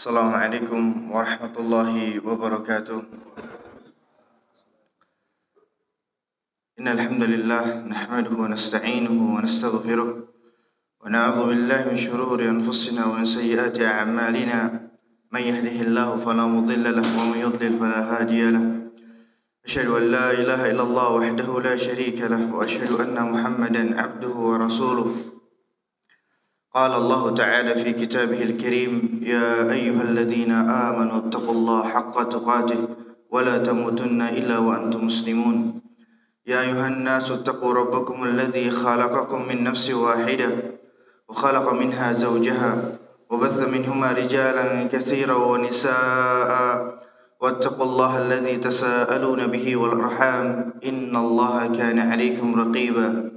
Assalamualaikum warahmatullahi wabarakatuh. Innal hamdalillah nahmaduhu wa nasta'inuhu wa nastaghfiruh wa na'udzu billahi min shururi anfusina wa min sayyiati a'malina. Man yahdihillahu fala mudilla lahu wa man yudlil fala hadiya lahu. Asyhadu an la ilaha illallah wahdahu la syarika lahu wa asyhadu anna Muhammadan 'abduhu wa rasuluh. قال الله تعالى في كتابه الكريم يا أيها الذين آمنوا اتقوا الله حق تقاته ولا تموتن إلا وأنتم مسلمون يا أيها الناس اتقوا ربكم الذي خلقكم من نفس واحدة وخلق منها زوجها وبث منهما رجالا كثيرا ونساء واتقوا الله الذي تساءلون به والأرحام إن الله كان عليكم رقيبا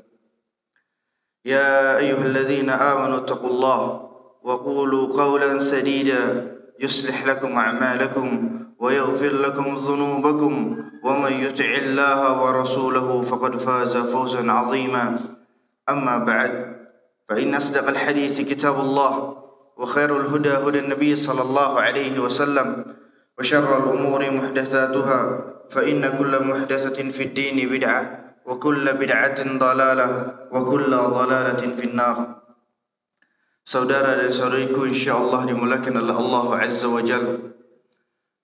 يا أيها الذين آمنوا اتقوا الله وقولوا قولا سديدا يصلح لكم أعمالكم ويغفر لكم ذنوبكم ومن يطع الله ورسوله فقد فاز فوزا عظيما أما بعد فإن أصدق الحديث كتاب الله وخير الهدى هدى النبي صلى الله عليه وسلم وشر الأمور محدثاتها فإن كل محدثة في الدين بدعة وكل بدعة ضلالة وكل ضلالة في النار. Saudara dan saudariku insyaallah dimuliakan oleh Allah Azza wa Jalla.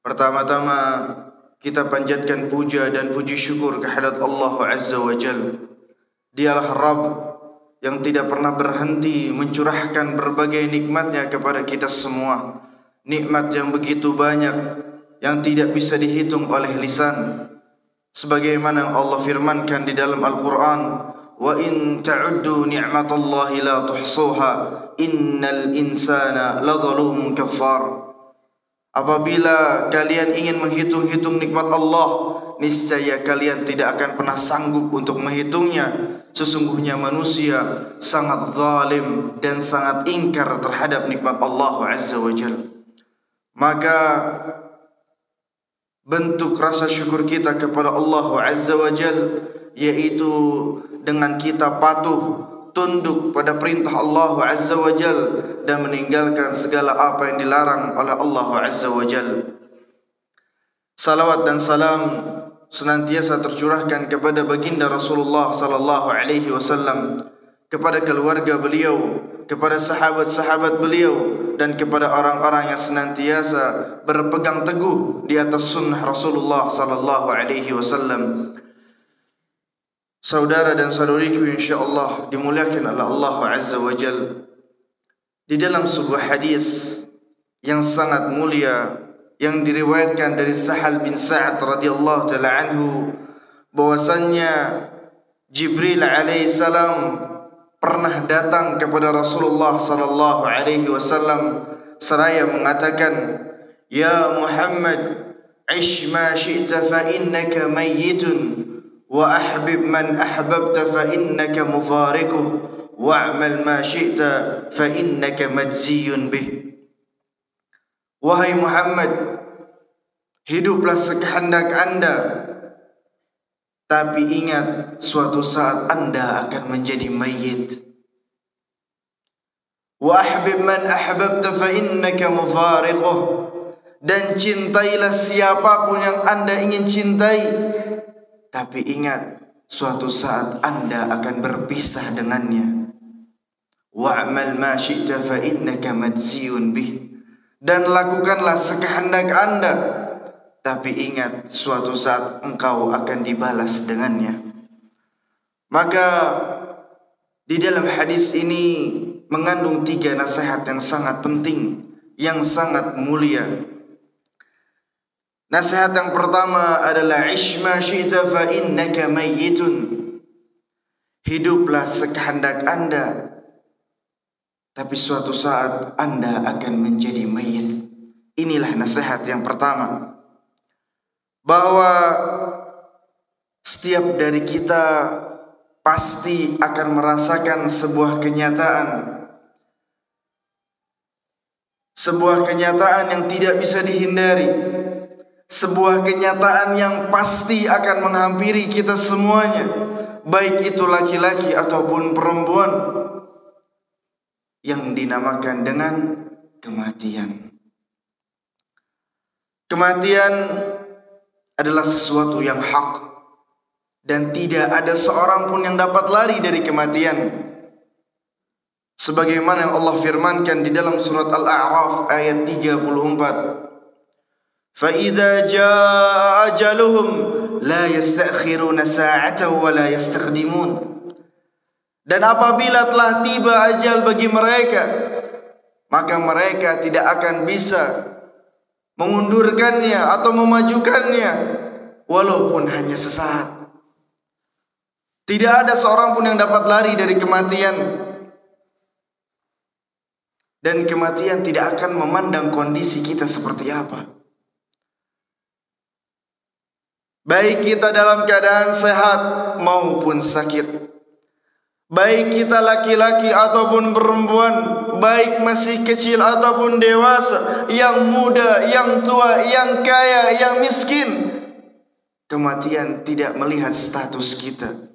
Pertama-tama kita panjatkan puja dan puji syukur kehadirat Allah Azza wa Jalla. Dialah Rabb yang tidak pernah berhenti mencurahkan berbagai nikmatnya kepada kita semua. Nikmat yang begitu banyak yang tidak bisa dihitung oleh lisan. Sebagaimana Allah firmankan di dalam Al-Quran, wa in ta'uddu ni'matallahi la tuhsuha innal insana ladzalumun kafar. Apabila kalian ingin menghitung-hitung nikmat Allah, niscaya kalian tidak akan pernah sanggup untuk menghitungnya. Sesungguhnya manusia sangat zalim dan sangat ingkar terhadap nikmat Allah Azza wa Jalla. Maka bentuk rasa syukur kita kepada Allah Azza wa Jalla yaitu dengan kita patuh tunduk pada perintah Allah Azza wa Jalla dan meninggalkan segala apa yang dilarang oleh Allah Azza wa Jalla. Salawat dan salam senantiasa tercurahkan kepada baginda Rasulullah sallallahu alaihi wasallam, kepada keluarga beliau, kepada sahabat-sahabat beliau, dan kepada orang-orang yang senantiasa berpegang teguh di atas sunnah Rasulullah sallallahu alaihi wasallam. Saudara dan saudariku insyaallah dimuliakan oleh Allah Azza wa Jalla. Di dalam sebuah hadis yang sangat mulia yang diriwayatkan dari Sahal bin Sa'ad radhiyallahu taala anhu, bahwasannya Jibril alaihi salam pernah datang kepada Rasulullah sallallahu alaihi wasallam seraya mengatakan, "Ya Muhammad, ish ma syi'ta fa innaka mayyitun wa ahbib man ahbabta fa innaka mufariquh wa'mal ma syi'ta fa innaka majziyun bih." Wahai Muhammad, hiduplah sekehendak Anda, tapi ingat suatu saat Anda akan menjadi mayit. Wa ahbib man ahbabta fa innaka mufariquh, dan cintailah siapapun yang Anda ingin cintai, tapi ingat suatu saat Anda akan berpisah dengannya. Wa'mal ma syi'ta fa innaka majziyun bih, dan lakukanlah sekehendak Anda, tapi ingat suatu saat engkau akan dibalas dengannya. Maka di dalam hadis ini mengandung 3 nasihat yang sangat penting, yang sangat mulia. Nasihat yang pertama adalah ish ma syi'ta fa innaka mayyitun. Hiduplah sekehendak Anda, tapi suatu saat Anda akan menjadi mayit. Inilah nasihat yang pertama, bahwa setiap dari kita pasti akan merasakan sebuah kenyataan. Sebuah kenyataan yang tidak bisa dihindari. Sebuah kenyataan yang pasti akan menghampiri kita semuanya, baik itu laki-laki ataupun perempuan, yang dinamakan dengan kematian. Kematian adalah sesuatu yang hak, dan tidak ada seorang pun yang dapat lari dari kematian. Sebagaimana yang Allah firmankan di dalam surat Al-A'raf ayat 34. فَإِذَا جَاءَ أَجَلُهُمْ لَا يَسْتَأْخِرُونَ سَاعَةً وَلَا يَسْتَقْدِمُونَ. Dan apabila telah tiba ajal bagi mereka, maka mereka tidak akan bisa mengundurkannya atau memajukannya walaupun hanya sesaat. Tidak ada seorang pun yang dapat lari dari kematian. Dan kematian tidak akan memandang kondisi kita seperti apa. Baik kita dalam keadaan sehat maupun sakit, baik kita laki-laki ataupun perempuan, baik masih kecil ataupun dewasa, yang muda, yang tua, yang kaya, yang miskin, kematian tidak melihat status kita.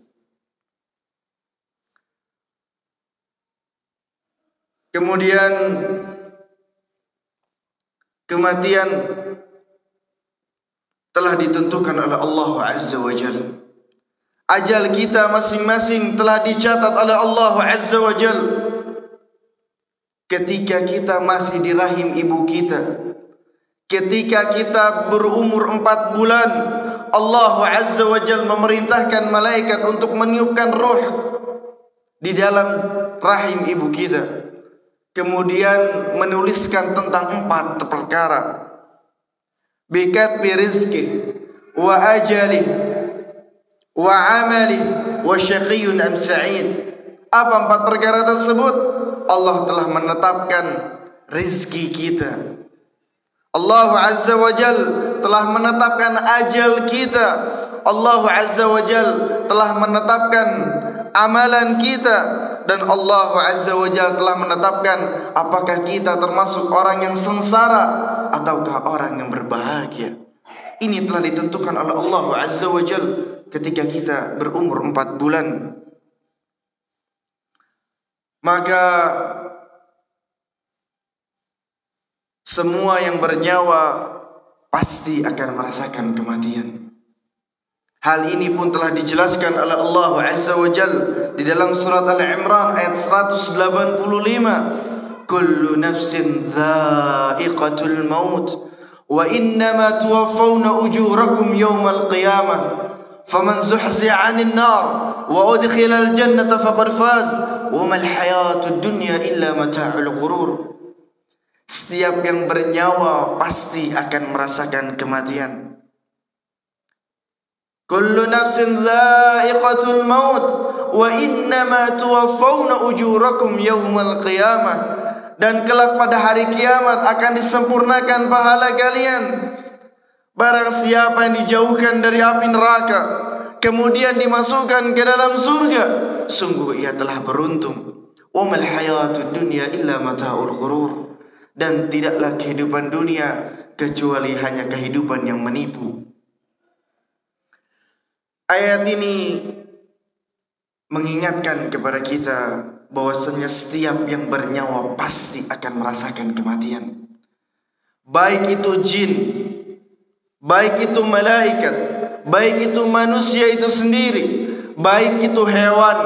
Kemudian kematian telah ditentukan oleh Allah Azza wa Jalla. Ajal kita masing-masing telah dicatat oleh Allah Azza wa Jalla. Ketika kita masih di rahim ibu kita, ketika kita berumur 4 bulan, Allah Azza wa Jalla memerintahkan malaikat untuk meniupkan ruh di dalam rahim ibu kita. Kemudian menuliskan tentang 4 perkara. Bikatbi rizki wa ajali wa amali wa syaqiyyun am sa'id. Apa 4 perkara tersebut? Allah telah menetapkan rizki kita. Allah Azza wa Jal telah menetapkan ajal kita. Allah Azza wa Jal telah menetapkan amalan kita. Dan Allah Azza wa Jalla telah menetapkan apakah kita termasuk orang yang sengsara ataukah orang yang berbahagia. Ini telah ditentukan oleh Allah Azza wa Jalla ketika kita berumur 4 bulan. Maka semua yang bernyawa pasti akan merasakan kematian. Hal ini pun telah dijelaskan oleh Allah Azza wa Jalla di dalam surat Al-Imran ayat 185. Kullu nafsin dha'iqatul maut wa innama tuwaffawna ujurakum yawmal qiyamah faman zuhzi'a 'anil nar wa udkhilal jannata faqad faz wa mal hayatud dunya illa mata'ul ghurur. Setiap yang bernyawa pasti akan merasakan kematian. Kullu nafsin dha'iqatul maut wa innama tuwaffawna ujurakum yawmal qiyamah. Dan kelak pada hari kiamat akan disempurnakan pahala kalian. Barang siapa yang dijauhkan dari api neraka kemudian dimasukkan ke dalam surga, sungguh ia telah beruntung. Wa mal hayatud dunya illa mata'ul ghurur. Dan tidaklah kehidupan dunia kecuali hanya kehidupan yang menipu. Ayat ini mengingatkan kepada kita bahwasanya setiap yang bernyawa pasti akan merasakan kematian. Baik itu jin, baik itu malaikat, baik itu manusia itu sendiri, baik itu hewan,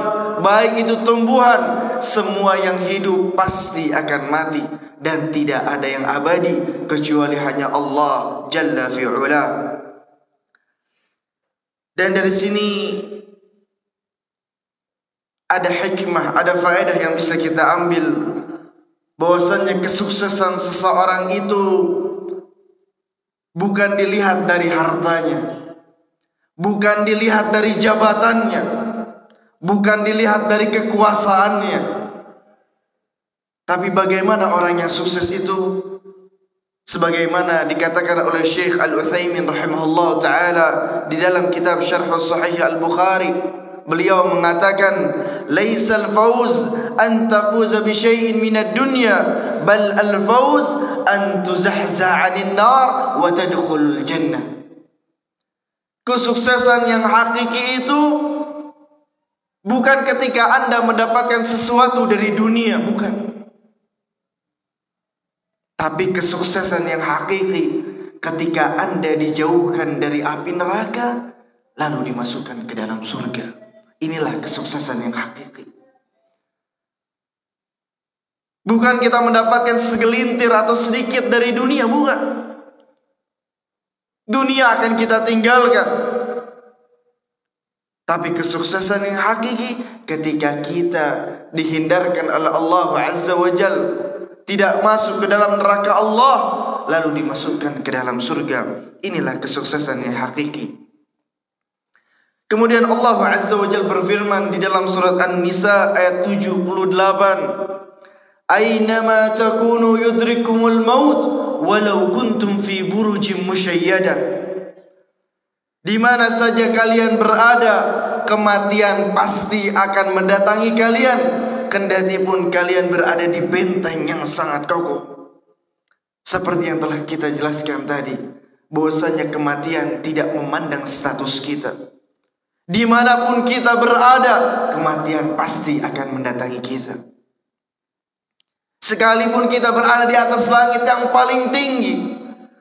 baik itu tumbuhan, semua yang hidup pasti akan mati. Dan tidak ada yang abadi kecuali hanya Allah Jalla fi'ula. Dan dari sini ada hikmah, ada faedah yang bisa kita ambil, bahwasanya kesuksesan seseorang itu bukan dilihat dari hartanya, bukan dilihat dari jabatannya, bukan dilihat dari kekuasaannya, tapi bagaimana orang yang sukses itu. Sebagaimana dikatakan oleh Syekh Al-Utsaimin rahimahullah ta'ala di dalam kitab Syarh Sahih Al-Bukhari, beliau mengatakan, laisal fawz an tafuza bi syai'in minad dunya bal al fawz an tuzahza 'anil nar wa tadkhulul jannah. Kesuksesan yang hakiki itu bukan ketika Anda mendapatkan sesuatu dari dunia, bukan. Tapi kesuksesan yang hakiki ketika Anda dijauhkan dari api neraka, lalu dimasukkan ke dalam surga. Inilah kesuksesan yang hakiki. Bukan kita mendapatkan segelintir atau sedikit dari dunia, bukan. Dunia akan kita tinggalkan. Tapi kesuksesan yang hakiki ketika kita dihindarkan oleh Allah Azza wa Jal, tidak masuk ke dalam neraka Allah, lalu dimasukkan ke dalam surga. Inilah kesuksesan yang hakiki. Kemudian Allah Azza wa Jal berfirman di dalam surat An-Nisa ayat 78, Aynama takunu yudrikumul maut walau kuntum fi burujim musyayyadah. Di mana saja kalian berada, kematian pasti akan mendatangi kalian, kendati pun kalian berada di benteng yang sangat kokoh. Seperti yang telah kita jelaskan tadi, bahwasanya kematian tidak memandang status kita. Dimanapun kita berada, kematian pasti akan mendatangi kita. Sekalipun kita berada di atas langit yang paling tinggi,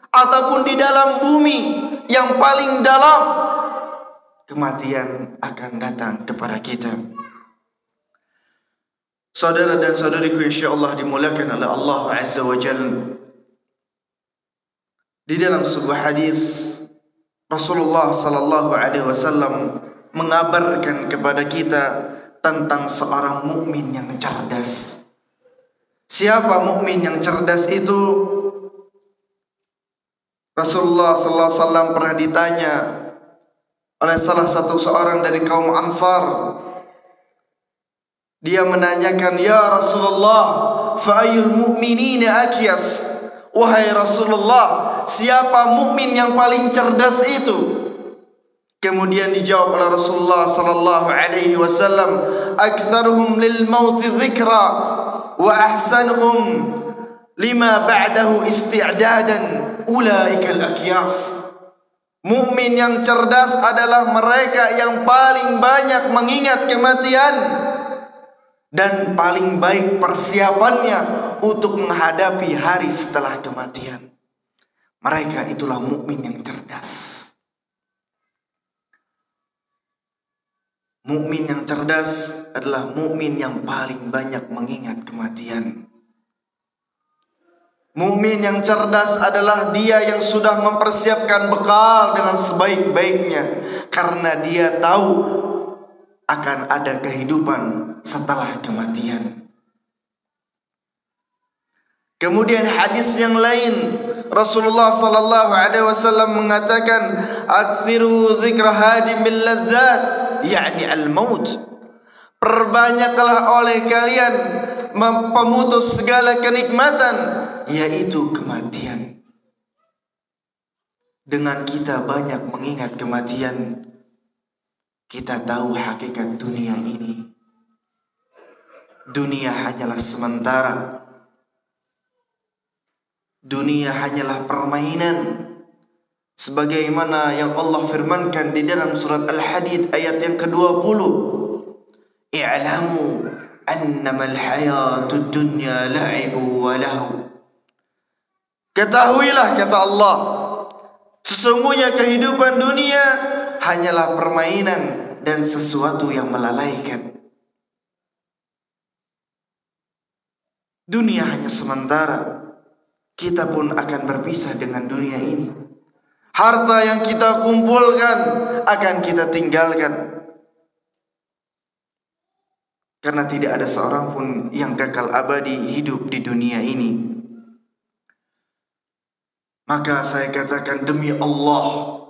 ataupun di dalam bumi yang paling dalam, kematian akan datang kepada kita. Saudara dan saudariku insyaallah dimuliakan oleh Allah Azza wa Jalla, di dalam sebuah hadis Rasulullah sallallahu alaihi wasallam mengabarkan kepada kita tentang seorang mukmin yang cerdas. Siapa mukmin yang cerdas itu? Rasulullah sallallahu alaihi wasallam pernah ditanya oleh salah satu seorang dari kaum Ansar. Dia menanyakan, "Ya Rasulullah, fa ayyul mu'minina akyas?" Wahai Rasulullah, siapa mukmin yang paling cerdas itu? Kemudian dijawab oleh Rasulullah sallallahu alaihi wasallam, "Aktsaruhum lil maut dzikra wa ahsanuhum lima ba'dahu isti'dadan ulaikal akyas." Mukmin yang cerdas adalah mereka yang paling banyak mengingat kematian dan paling baik persiapannya untuk menghadapi hari setelah kematian. Mereka itulah mukmin yang cerdas. Mukmin yang cerdas adalah mukmin yang paling banyak mengingat kematian. Mukmin yang cerdas adalah dia yang sudah mempersiapkan bekal dengan sebaik-baiknya, karena dia tahu akan ada kehidupan setelah kematian. Kemudian hadis yang lain, Rasulullah sallallahu alaihi wasallam mengatakan, "Aktsiru dzikra hadimil ladzat," yakni al-maut. Perbanyaklah oleh kalian pemutus segala kenikmatan, yaitu kematian. Dengan kita banyak mengingat kematian, kita tahu hakikat dunia ini. Dunia hanyalah sementara. Dunia hanyalah permainan. Sebagaimana yang Allah firmankan di dalam surat Al-Hadid ayat yang ke-20. I'lamu annamal hayatud dunya la'ibu wa lahu. Ketahuilah, kata Allah, sesungguhnya kehidupan dunia hanyalah permainan dan sesuatu yang melalaikan. Dunia hanya sementara. Kita pun akan berpisah dengan dunia ini. Harta yang kita kumpulkan akan kita tinggalkan. Karena tidak ada seorang pun yang kekal abadi hidup di dunia ini. Maka saya katakan, demi Allah,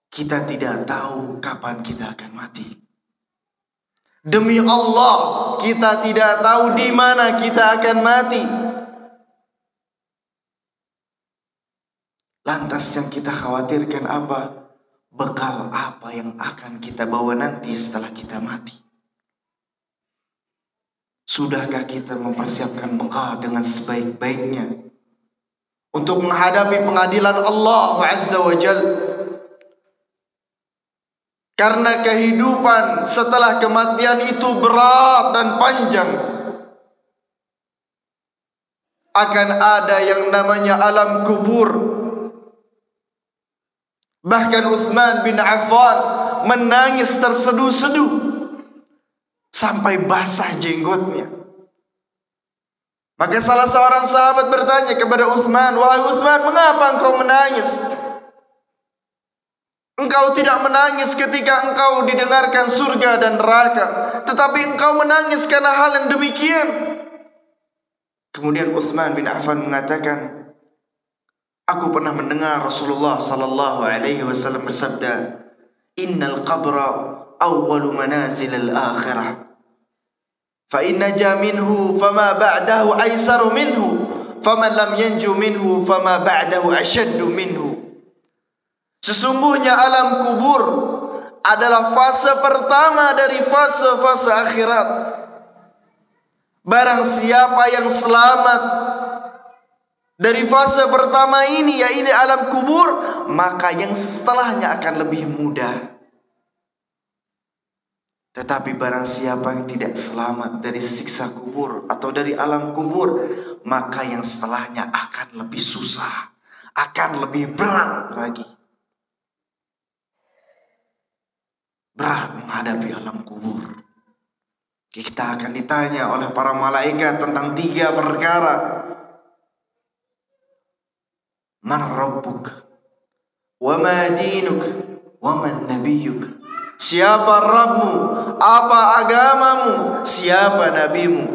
kita tidak tahu kapan kita akan mati. Demi Allah, kita tidak tahu di mana kita akan mati. Lantas yang kita khawatirkan apa? Bekal apa yang akan kita bawa nanti setelah kita mati? Sudahkah kita mempersiapkan bekal dengan sebaik-baiknya untuk menghadapi pengadilan Allah Azza wa Jal? Karena kehidupan setelah kematian itu berat dan panjang. Akan ada yang namanya alam kubur. Bahkan Utsman bin Affan menangis terseduh-seduh sampai basah jenggotnya. Maka salah seorang sahabat bertanya kepada Utsman, "Wahai Utsman, mengapa engkau menangis? Engkau tidak menangis ketika engkau didengarkan surga dan neraka, tetapi engkau menangis karena hal yang demikian." Kemudian Utsman bin Affan mengatakan, "Aku pernah mendengar Rasulullah sallallahu alaihi wasallam bersabda, Innal qabra awwalu manazil al-akhirah. Fa in naja minhu fama ba'dahu aisaru minhu, faman lam yanju minhu fama ba'dahu ashaddu minhu." Sesungguhnya alam kubur adalah fase pertama dari fase-fase akhirat. Barang siapa yang selamat dari fase pertama ini, yaitu alam kubur, maka yang setelahnya akan lebih mudah. Tetapi barang siapa yang tidak selamat dari siksa kubur atau dari alam kubur, maka yang setelahnya akan lebih susah, akan lebih berat lagi. Berat menghadapi alam kubur. Kita akan ditanya oleh para malaikat tentang 3 perkara. Man rabbuk, wa ma dinuk, wa man nabiyuk. Siapa Rabbmu, apa agamamu, siapa nabimu.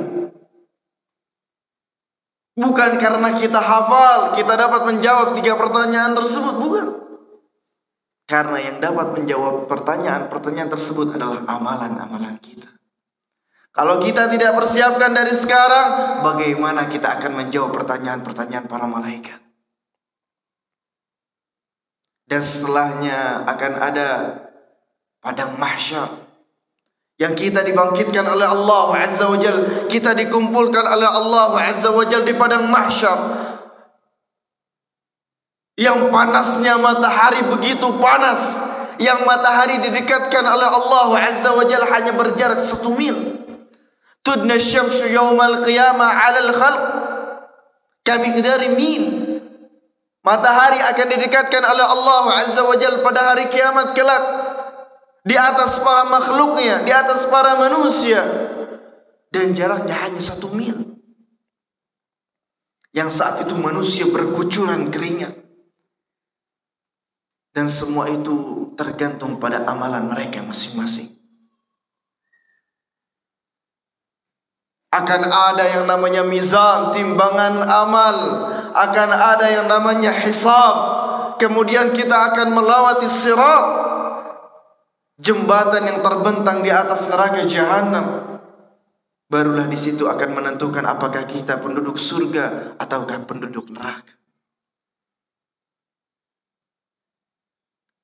Bukan karena kita hafal kita dapat menjawab 3 pertanyaan tersebut, bukan. Karena yang dapat menjawab pertanyaan-pertanyaan tersebut adalah amalan-amalan kita. Kalau kita tidak persiapkan dari sekarang, bagaimana kita akan menjawab pertanyaan-pertanyaan para malaikat? Dan setelahnya akan ada padang mahsyar yang kita dibangkitkan oleh Allah Azza wa Jalla. Kita dikumpulkan oleh Allah Azza wa Jalla di padang mahsyar yang panasnya matahari begitu panas, yang matahari didekatkan oleh Allah Azza wa Jalla hanya berjarak 1 mil. Tudna syamsu yawmal qiyamah 'alal khalq kamiqdari mil. Matahari akan didekatkan oleh Allah Azza wa Jalla pada hari kiamat kelak di atas para makhluknya, di atas para manusia, dan jaraknya hanya 1 mil. Yang saat itu manusia berkucuran keringat. Dan semua itu tergantung pada amalan mereka masing-masing. Akan ada yang namanya mizan, timbangan amal. Akan ada yang namanya hisab. Kemudian kita akan melewati sirat, jembatan yang terbentang di atas neraka jahanam. Barulah di situ akan menentukan apakah kita penduduk surga ataukah penduduk neraka.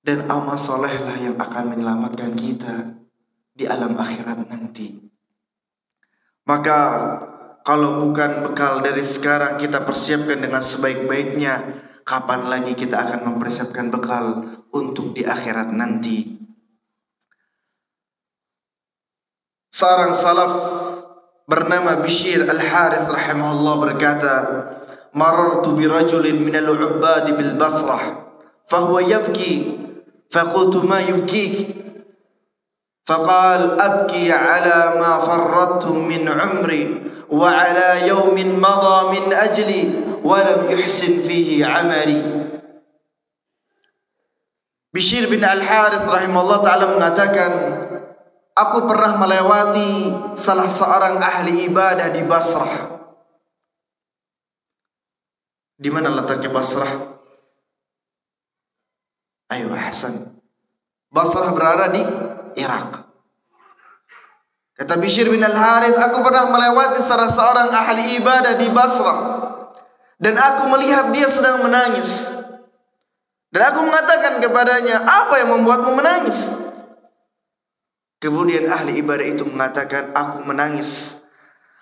Dan amal solehlah yang akan menyelamatkan kita di alam akhirat nanti. Maka kalau bukan bekal dari sekarang kita persiapkan dengan sebaik-baiknya, kapan lagi kita akan mempersiapkan bekal untuk di akhirat nanti? Seorang salaf bernama Bishr al-Harith rahimahullah berkata, "Marartu bi rajulin min al-'ubbad bil Basrah, fahuwa yabki. فقلت ما يبكيك فقال أبكي على ما فرطت من عمري وعلى يوم مضى من أجلي ولم يحسن فيه عملي." Bishr bin Al-Harith rahimahullah ta'ala mengatakan, aku pernah melewati salah seorang ahli ibadah di Basrah. Di mana letaknya Basrah? Ayo Hasan. Basrah berada di Irak. Kata Bishr bin Al-Harith, aku pernah melewati salah seorang ahli ibadah di Basrah, dan aku melihat dia sedang menangis. Dan aku mengatakan kepadanya, apa yang membuatmu menangis? Kemudian ahli ibadah itu mengatakan, aku menangis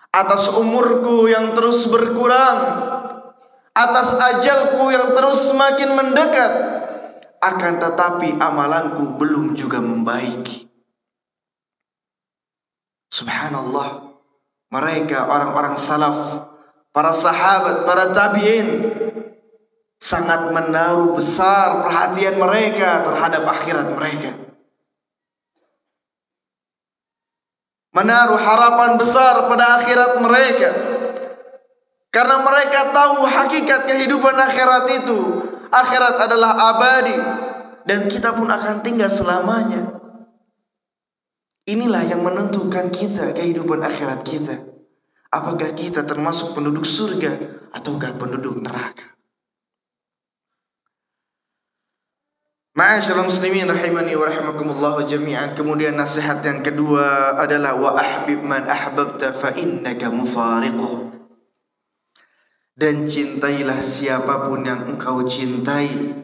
atas umurku yang terus berkurang, atas ajalku yang terus semakin mendekat. Akan tetapi amalanku belum juga membaik. Subhanallah. Mereka orang-orang salaf, para sahabat, para tabi'in, sangat menaruh besar perhatian mereka terhadap akhirat mereka, menaruh harapan besar pada akhirat mereka, karena mereka tahu hakikat kehidupan akhirat itu. Akhirat adalah abadi dan kita pun akan tinggal selamanya. Inilah yang menentukan kita, kehidupan akhirat kita. Apakah kita termasuk penduduk surga ataukah penduduk neraka? Ma'asyiral muslimin rahimani wa rahimakumullah jami'an. Kemudian nasihat yang kedua adalah wa ahbib man ahbabta fa innaka mufariquh. Dan cintailah siapapun yang engkau cintai,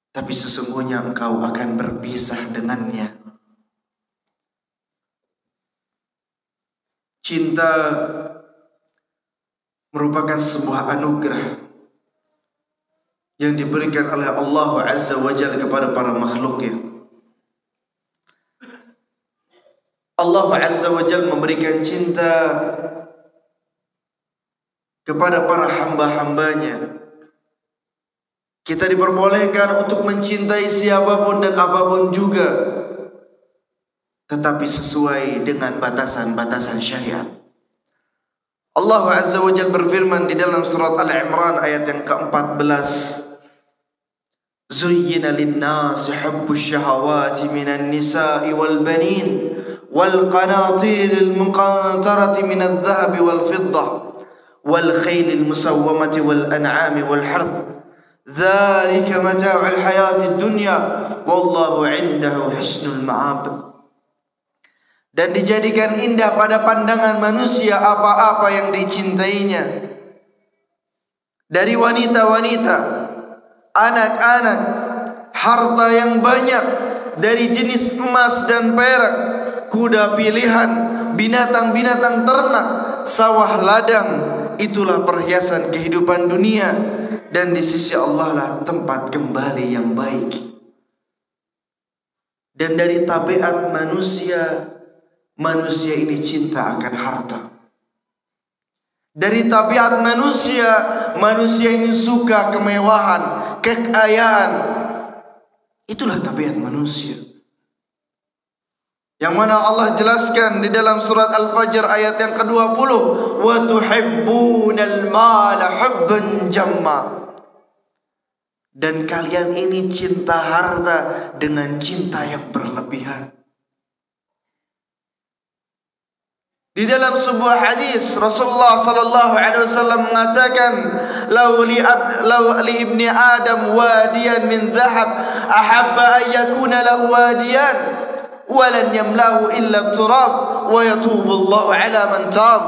tapi sesungguhnya engkau akan berpisah dengannya. Cinta merupakan sebuah anugerah yang diberikan oleh Allah Azza wa Jalla kepada para makhluknya. Allah Azza wa Jalla memberikan cinta kepada para hamba-hambanya. Kita diperbolehkan untuk mencintai siapapun dan apapun juga, tetapi sesuai dengan batasan-batasan syariat. Allah Azza wa Jalla berfirman di dalam surat Al-Imran ayat yang ke-14, Zuyyina lin-nasi hubbus syahawati minan nisa'i wal banin wal qanatiril muqantarati minadh dhahabi wal fiddah wal khaylil musawwamati wal an'ami wal harth dzalika mata'ul hayatid dunya wallahu 'indahu husnul ma'ab. Dan dijadikan indah pada pandangan manusia apa-apa yang dicintainya dari wanita-wanita, anak-anak, harta yang banyak dari jenis emas dan perak, kuda pilihan, binatang-binatang ternak, sawah ladang. Itulah perhiasan kehidupan dunia, dan di sisi Allah lah tempat kembali yang baik. Dan dari tabiat manusia ini cinta akan harta. Dari tabiat manusia ini suka kemewahan, kekayaan. Itulah tabiat manusia. Yang mana Allah jelaskan di dalam surat Al-Fajr ayat yang ke-20, wa tuhibbunal mala hubban jamma. Dan kalian ini cinta harta dengan cinta yang berlebihan. Di dalam sebuah hadis Rasulullah sallallahu alaihi wasallam mengatakan, "Law li ibni Adam wadiyan min dhahab ahabba an yakuna lahu wadiyan wa lan yamlahu illa turab wa yatubu Allah ala man tab."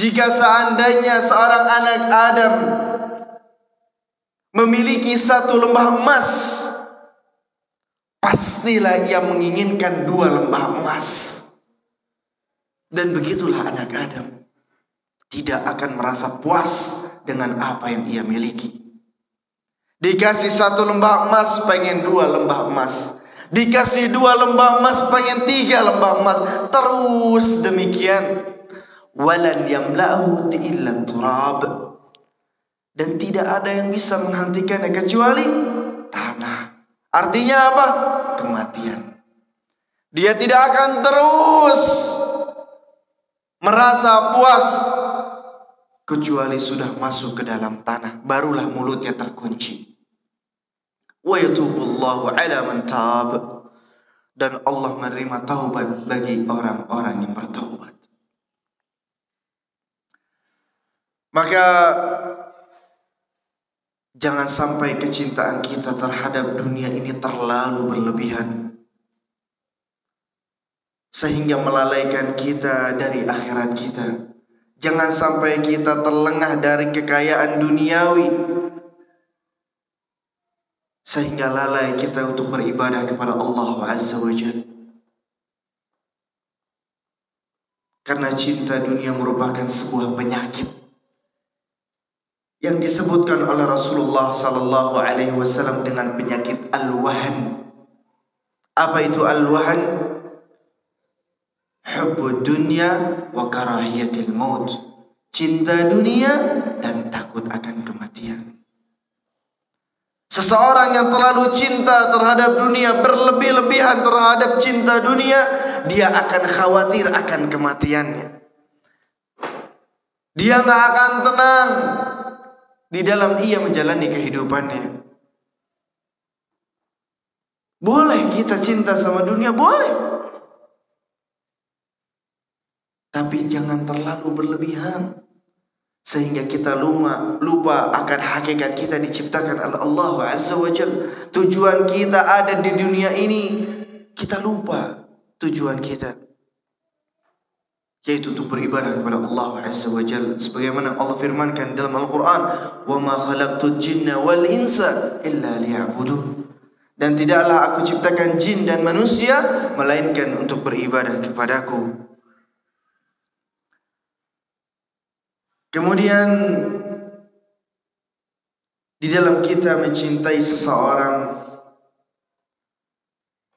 Jika seandainya seorang anak Adam memiliki satu lembah emas, pastilah ia menginginkan 2 lembah emas. Dan begitulah anak Adam, tidak akan merasa puas dengan apa yang ia miliki. Dikasih 1 lembah emas, pengen 2 lembah emas. Dikasih 2 lembah emas, pengen 3 lembah emas. Terus demikian. Walan yamla'hu illa turab. Dan tidak ada yang bisa menghentikannya kecuali tanah. Artinya apa? Kematian. Dia tidak akan terus merasa puas kecuali sudah masuk ke dalam tanah, barulah mulutnya terkunci. Wa yatubullahu ala man tab. Dan Allah menerima taubat bagi orang-orang yang bertaubat. Maka jangan sampai kecintaan kita terhadap dunia ini terlalu berlebihan, sehingga melalaikan kita dari akhirat kita. Jangan sampai kita terlengah dari kekayaan duniawi, sehingga lalai kita untuk beribadah kepada Allah Azza wa Jalla. Karena cinta dunia merupakan sebuah penyakit yang disebutkan oleh Rasulullah sallallahu alaihi wasallam dengan penyakit al-wahan. Apa itu al-wahan? Hubbud dunya wa karahiyatil maut. cinta dunia dan takut akan kematian. Seseorang yang terlalu cinta terhadap dunia, berlebih-lebihan terhadap cinta dunia, dia akan khawatir akan kematiannya. Dia gak akan tenang di dalam ia menjalani kehidupannya. Boleh kita cinta sama dunia, boleh, tapi jangan terlalu berlebihan sehingga kita lupa akan hakikat kita diciptakan oleh Allah Azza wa Jalla. Tujuan kita ada di dunia ini, kita lupa tujuan kita, yaitu untuk beribadah kepada Allah Azza wa Jalla. Sebagaimana Allah firmankan dalam Al-Quran, "Wa ma khalaqtul jinna wal insa illa liya'budun." Dan tidaklah aku ciptakan jin dan manusia melainkan untuk beribadah kepadaku. Kemudian di dalam kita mencintai seseorang,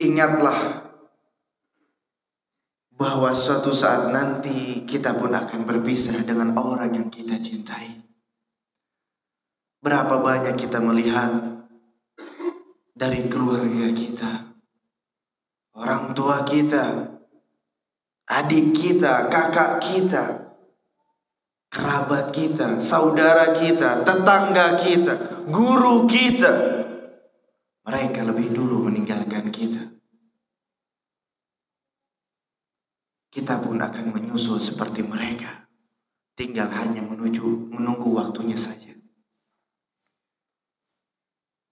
ingatlah bahwa suatu saat nanti kita pun akan berpisah dengan orang yang kita cintai. Berapa banyak kita melihat dari keluarga kita, orang tua kita, adik kita, kakak kita, kerabat kita, saudara kita, tetangga kita, guru kita, mereka lebih dulu meninggalkan kita. Kita pun akan menyusul seperti mereka, tinggal hanya menunggu waktunya saja.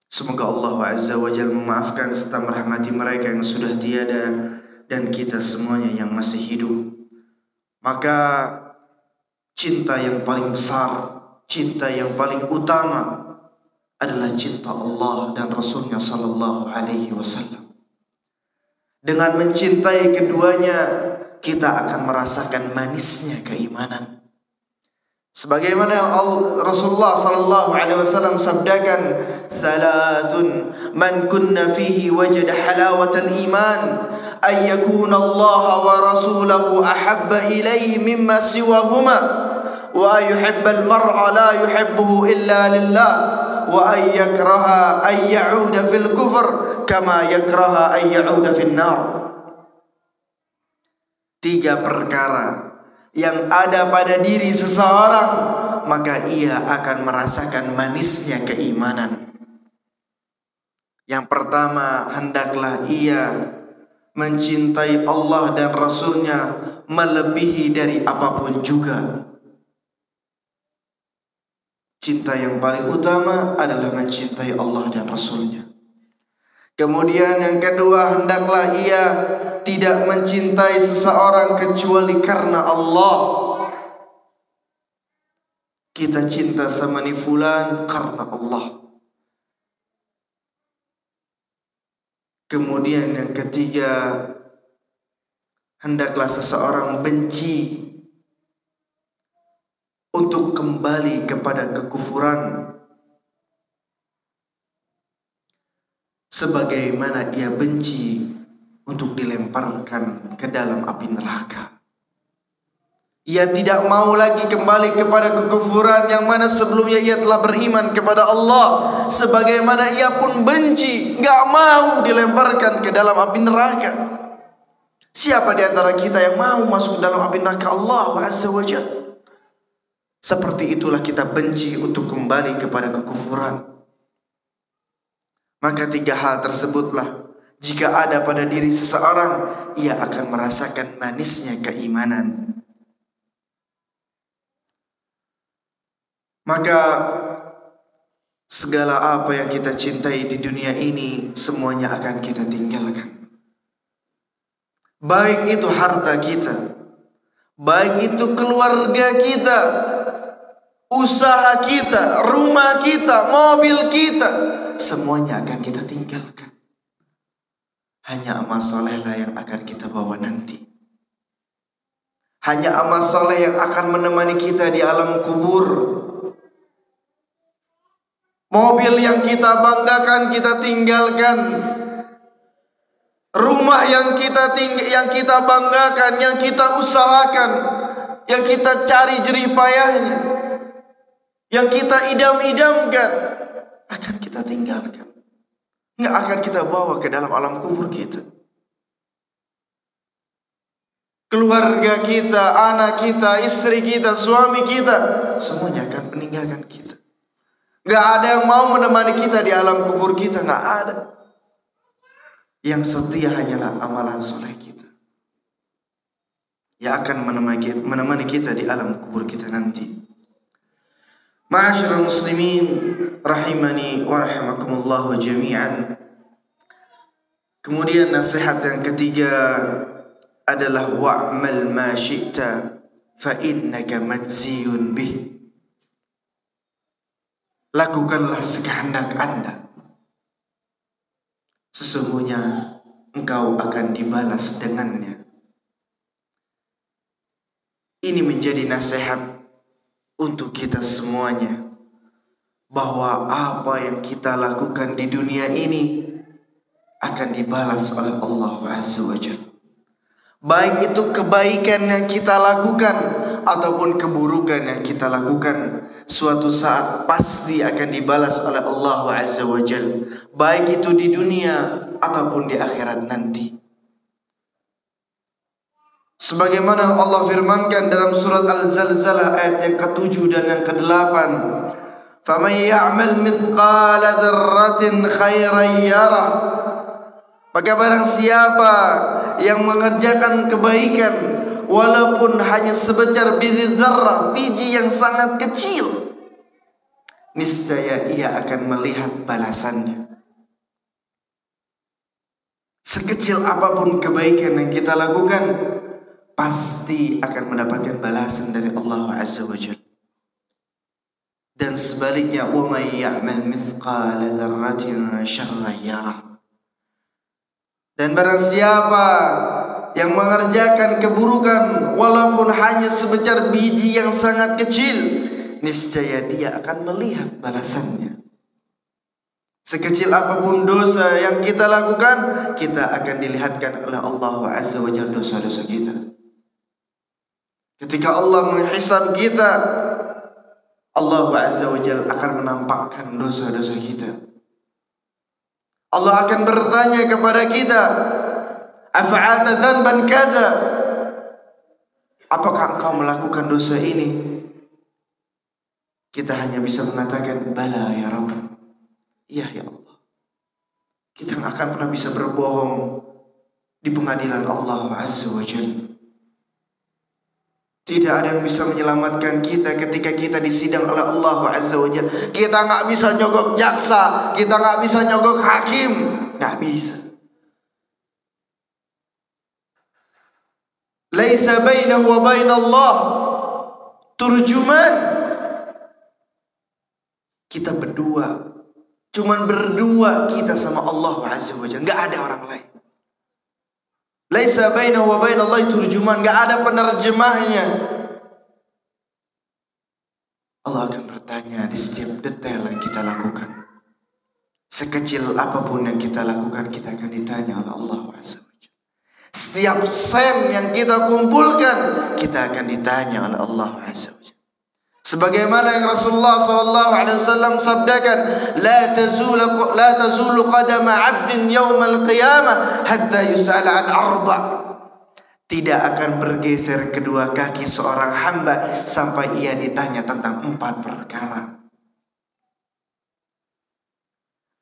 Semoga Allah Azza wa Jalla memaafkan serta merahmati mereka yang sudah tiada dan kita semuanya yang masih hidup. Maka cinta yang paling besar, cinta yang paling utama adalah cinta Allah dan Rasulnya Sallallahu Alaihi Wasallam. Dengan mencintai keduanya, kita akan merasakan manisnya keimanan. Sebagaimana Rasulullah Sallallahu Alaihi Wasallam sabdakan, "Thalathun man kunna fihi wajada halawatal iman, ay yakuna Allah wa rasulahu ahabba ilaihi mimma siwahuma, wa yuhibbal mar'a la yuhibbuhu illa lillah, wa ay yakraha ay ya'uda fil kufr kama yakraha ay ya'uda fin nar." Tiga perkara yang ada pada diri seseorang, maka ia akan merasakan manisnya keimanan. Yang pertama, hendaklah ia mencintai Allah dan Rasulnya melebihi dari apapun juga. Cinta yang paling utama adalah mencintai Allah dan Rasulnya. Kemudian yang kedua, hendaklah ia tidak mencintai seseorang kecuali karena Allah. Kita cinta sama ni fulan karena Allah. Kemudian yang ketiga, hendaklah seseorang benci untuk kembali kepada kekufuran sebagaimana ia benci untuk dilemparkan ke dalam api neraka. Ia tidak mau lagi kembali kepada kekufuran yang mana sebelumnya ia telah beriman kepada Allah, sebagaimana ia pun benci, gak mau dilemparkan ke dalam api neraka. Siapa di antara kita yang mau masuk ke dalam api neraka Allah Azza wa Jalla? Seperti itulah kita benci untuk kembali kepada kekufuran. Maka tiga hal tersebutlah jika ada pada diri seseorang, ia akan merasakan manisnya keimanan. Maka segala apa yang kita cintai di dunia ini, semuanya akan kita tinggalkan. Baik itu harta kita, baik itu keluarga kita, usaha kita, rumah kita, mobil kita, semuanya akan kita tinggalkan. Hanya amal solehlah yang akan kita bawa nanti. Hanya amal soleh yang akan menemani kita di alam kubur. Mobil yang kita banggakan kita tinggalkan. Rumah yang kita banggakan, yang kita usahakan, yang kita cari jerih payahnya, yang kita idam-idamkan, akan kita tinggalkan. Nggak akan kita bawa ke dalam alam kubur kita. Keluarga kita, anak kita, istri kita, suami kita, semuanya akan meninggalkan kita. Nggak ada yang mau menemani kita di alam kubur kita, nggak ada. Yang setia hanyalah amalan soleh kita, yang akan menemani kita di alam kubur kita nanti. Ma'asyiral muslimin rahimani wa rahimakumullah jami'an. Kemudian nasihat yang ketiga adalah wa'mal ma syi'ta fa innaka majziyun bih. Lakukanlah sekehendak Anda, sesungguhnya engkau akan dibalas dengannya. Ini menjadi nasihat untuk kita semuanya, bahwa apa yang kita lakukan di dunia ini akan dibalas oleh Allah Azza wa Jalla. Baik itu kebaikan yang kita lakukan ataupun keburukan yang kita lakukan, suatu saat pasti akan dibalas oleh Allah Azza wa Jalla, baik itu di dunia ataupun di akhirat nanti. Sebagaimana Allah firmankan dalam surat Al-Zalzalah ayat yang ke-7 dan yang ke-8, "Faman ya'mal mithqala dzarratin khairan yarah." Maka barang siapa yang mengerjakan kebaikan walaupun hanya sebesar biji dzarrah, biji yang sangat kecil, niscaya ia akan melihat balasannya. Sekecil apapun kebaikan yang kita lakukan, pasti akan mendapatkan balasan dari Allah Azza wa Jalla. Dan sebaliknya, wa may ya'mal mithqala dzarratin syarran yarah. Dan barang siapa yang mengerjakan keburukan walaupun hanya sebesar biji yang sangat kecil, niscaya dia akan melihat balasannya. Sekecil apapun dosa yang kita lakukan, kita akan dilihatkan oleh Allah Azza wa Jalla dosa-dosa kita. Ketika Allah menghisab kita, Allah Azza wa Jalla akan menampakkan dosa-dosa kita. Allah akan bertanya kepada kita, afa'alta dzanban kadza? Apakah engkau melakukan dosa ini? Kita hanya bisa mengatakan bala ya Rabb. Iya ya Allah. Kita tidak akan pernah bisa berbohong di pengadilan Allah Azza wa Jalla. Tidak ada yang bisa menyelamatkan kita ketika kita disidang oleh Allah Azza wa Jalla. Kita nggak bisa nyogok jaksa, kita nggak bisa nyogok hakim, nggak bisa. Laisa bainahu wa bainallah turjuman. Kita berdua, cuman berdua kita sama Allah Azza wa Jalla, nggak ada orang lain. Laisa bainahu wa bainallahi turjuman, enggak ada penerjemahnya. Allah akan bertanya di setiap detail yang kita lakukan. Sekecil apapun yang kita lakukan, kita akan ditanya oleh Allah Azza wa Jalla. Setiap sen yang kita kumpulkan, kita akan ditanya oleh Allah Azza wa Jalla. Sebagaimana yang Rasulullah SAW sabdakan, la tazulu qadama 'abdin yawmal qiyamah hatta yus'ala an arba'. Tidak akan bergeser kedua kaki seorang hamba sampai ia ditanya tentang 4 perkara.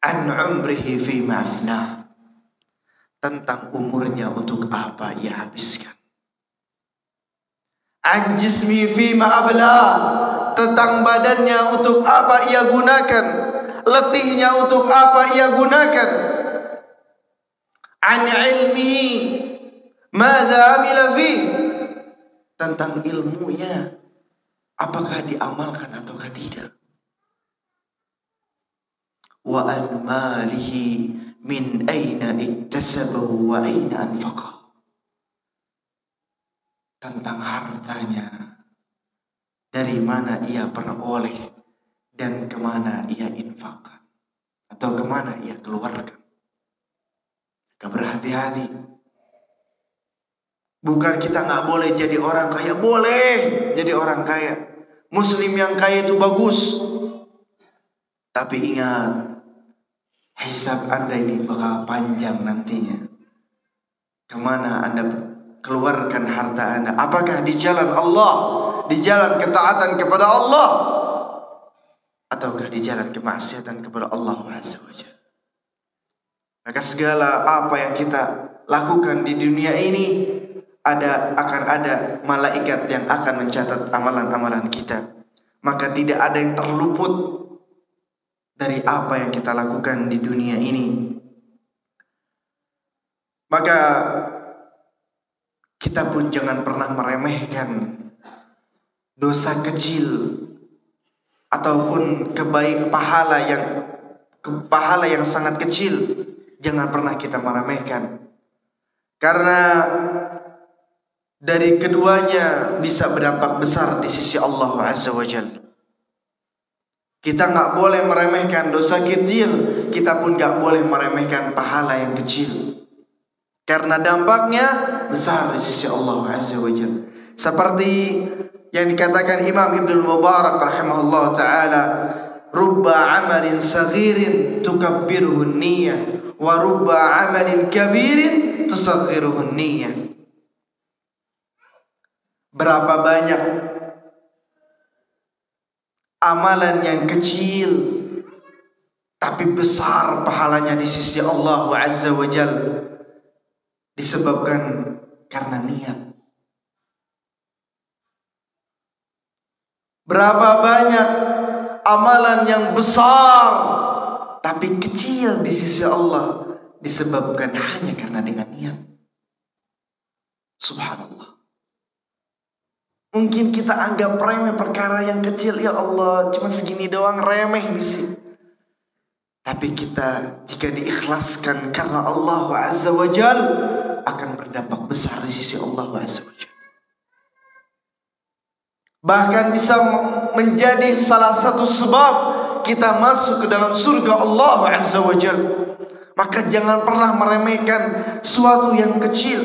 An umrihi fi ma'afnah, tentang umurnya untuk apa ia habiskan. An jismi fi ma'abla, tentang badannya untuk apa ia gunakan, letihnya untuk apa ia gunakan. An ilmihi madza amila fi, tentang ilmunya apakah diamalkan ataukah tidak. Wa an malihi min aina iktasabahu wa aina anfaqah, tentang hartanya, dari mana ia peroleh dan kemana ia infakkan atau kemana ia keluarkan. Maka berhati-hati. Bukan kita nggak boleh jadi orang kaya, boleh jadi orang kaya. Muslim yang kaya itu bagus. Tapi ingat, hisab Anda ini bakal panjang nantinya. Kemana Anda keluarkan harta Anda? Apakah di jalan Allah, di jalan ketaatan kepada Allah, ataukah di jalan kemaksiatan kepada Allah Azza wa Jalla? Maka segala apa yang kita lakukan di dunia ini akan ada malaikat yang akan mencatat amalan-amalan kita. Maka tidak ada yang terluput dari apa yang kita lakukan di dunia ini. Maka kita pun jangan pernah meremehkan dosa kecil ataupun pahala yang sangat kecil. Jangan pernah kita meremehkan, karena dari keduanya bisa berdampak besar di sisi Allah Azza wa Jalla. Kita nggak boleh meremehkan dosa kecil, kita pun nggak boleh meremehkan pahala yang kecil, karena dampaknya besar di sisi Allah Azza wa Jalla. Seperti yang dikatakan Imam Ibnu Mubarak rahimahullah ta'ala, rubba amalin saghirin tukabbiruhu niyyah wa rubba amalin kabirin tusaghiruhu niyyah. Berapa banyak amalan yang kecil tapi besar pahalanya di sisi Allah Azza wa Jalla, disebabkan karena niat. Berapa banyak amalan yang besar tapi kecil di sisi Allah, disebabkan hanya karena dengan niat. Subhanallah. Mungkin kita anggap remeh perkara yang kecil, ya Allah cuma segini doang, remeh di sini. Tapi kita jika diikhlaskan karena Allah Azza wa Jalla, akan berdampak besar di sisi Allah Azza wa Jalla. Bahkan bisa menjadi salah satu sebab kita masuk ke dalam surga Allah Azza wa Jalla. Maka jangan pernah meremehkan suatu yang kecil.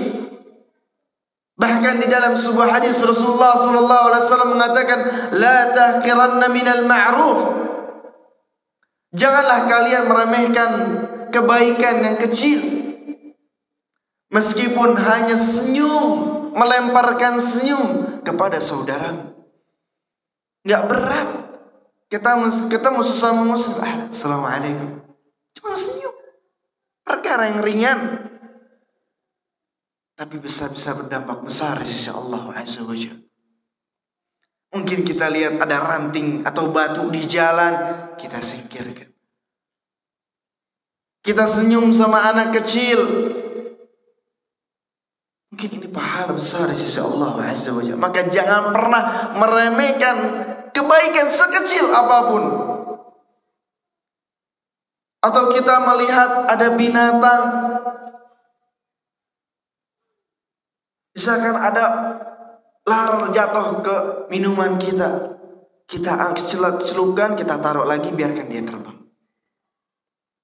Bahkan di dalam sebuah hadis Rasulullah sallallahu alaihi wasallam mengatakan, la tahqiranna minal ma'ruf. Janganlah kalian meremehkan kebaikan yang kecil. Meskipun hanya senyum, melemparkan senyum kepada saudaramu. Enggak berat. Ketemu sesama muslim, assalamualaikum, cuma senyum, perkara yang ringan, tapi bisa berdampak besar di sisi Allah Azza wa Jalla. Mungkin kita lihat ada ranting atau batu di jalan, kita singkirkan. Kita senyum sama anak kecil, mungkin ini pahala besar di sisi Allah Azza wa Jalla. Maka jangan pernah meremehkan kebaikan sekecil apapun. Atau kita melihat ada binatang, misalkan ada lalat jatuh ke minuman kita, kita celupkan, kita taruh lagi, biarkan dia terbang.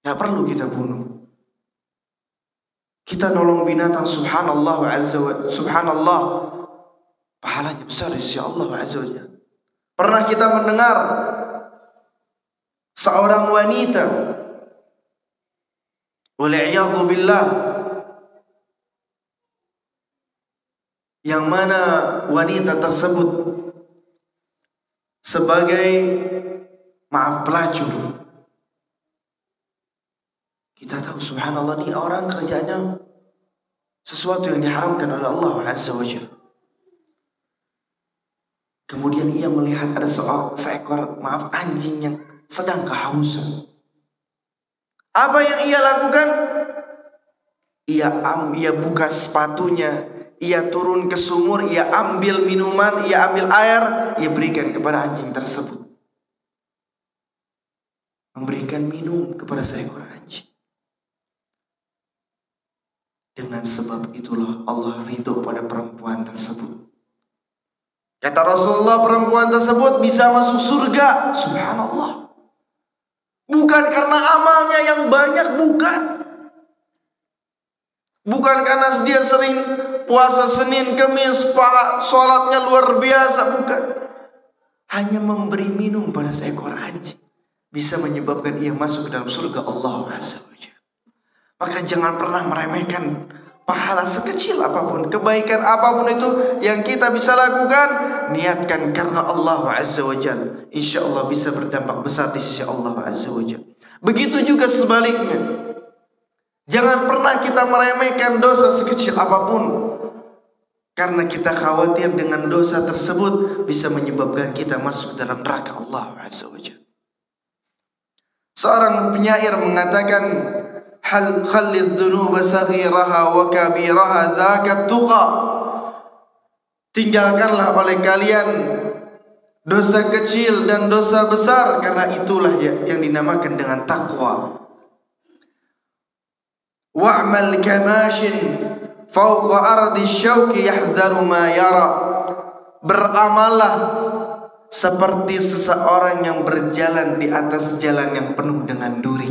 Gak perlu kita bunuh. Kita nolong binatang, subhanallah azza wa subhanallah, pahalanya besar di sisi Allah Azza wa Jalla. Pernah kita mendengar seorang wanita, wal'iyadhu billah, yang mana wanita tersebut sebagai pelacur. Kita tahu subhanallah, ini orang kerjanya sesuatu yang diharamkan oleh Allah Azza wa Jalla. Kemudian ia melihat ada seekor anjing yang sedang kehausan. Apa yang ia lakukan? Ia buka sepatunya, ia turun ke sumur, ia ambil minuman, ia ambil air, ia berikan kepada anjing tersebut. Memberikan minum kepada seekor anjing. Dengan sebab itulah Allah ridho pada perempuan tersebut. Kata Rasulullah, perempuan tersebut bisa masuk surga. Subhanallah. Bukan karena amalnya yang banyak, bukan. Bukan karena dia sering puasa Senin, Kamis, sholatnya luar biasa, bukan. Hanya memberi minum pada seekor anjing bisa menyebabkan ia masuk ke dalam surga Allah Azza wa Jalla. Maka jangan pernah meremehkan pahala sekecil apapun, kebaikan apapun itu yang kita bisa lakukan, niatkan karena Allah Azza wa Jalla. Insya Allah bisa berdampak besar di sisi Allah Azza wa Jalla. Begitu juga sebaliknya. Jangan pernah kita meremehkan dosa sekecil apapun, karena kita khawatir dengan dosa tersebut bisa menyebabkan kita masuk dalam neraka Allah Azza wa Jalla. Seorang penyair mengatakan, khallidz dzunuba saghiraha wa kabiraha dzaka tuqa. Tinggalkanlah oleh kalian dosa kecil dan dosa besar, karena itulah yang dinamakan dengan takwa. Wa'mal kamashin fawqa ardi syauqi yahdharu ma yara. Beramallah seperti seseorang yang berjalan di atas jalan yang penuh dengan duri,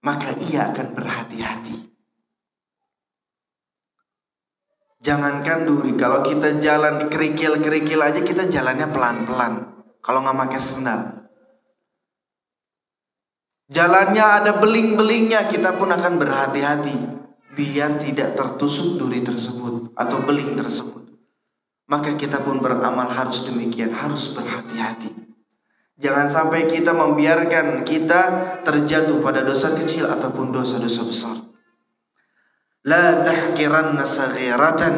maka ia akan berhati-hati. Jangankan duri, kalau kita jalan di kerikil-kerikil aja kita jalannya pelan-pelan. Kalau nggak pakai sendal, jalannya ada beling-belingnya, kita pun akan berhati-hati biar tidak tertusuk duri tersebut atau beling tersebut. Maka kita pun beramal harus demikian, harus berhati-hati. Jangan sampai kita membiarkan kita terjatuh pada dosa kecil ataupun dosa-dosa besar. La tahqiranna saghiratan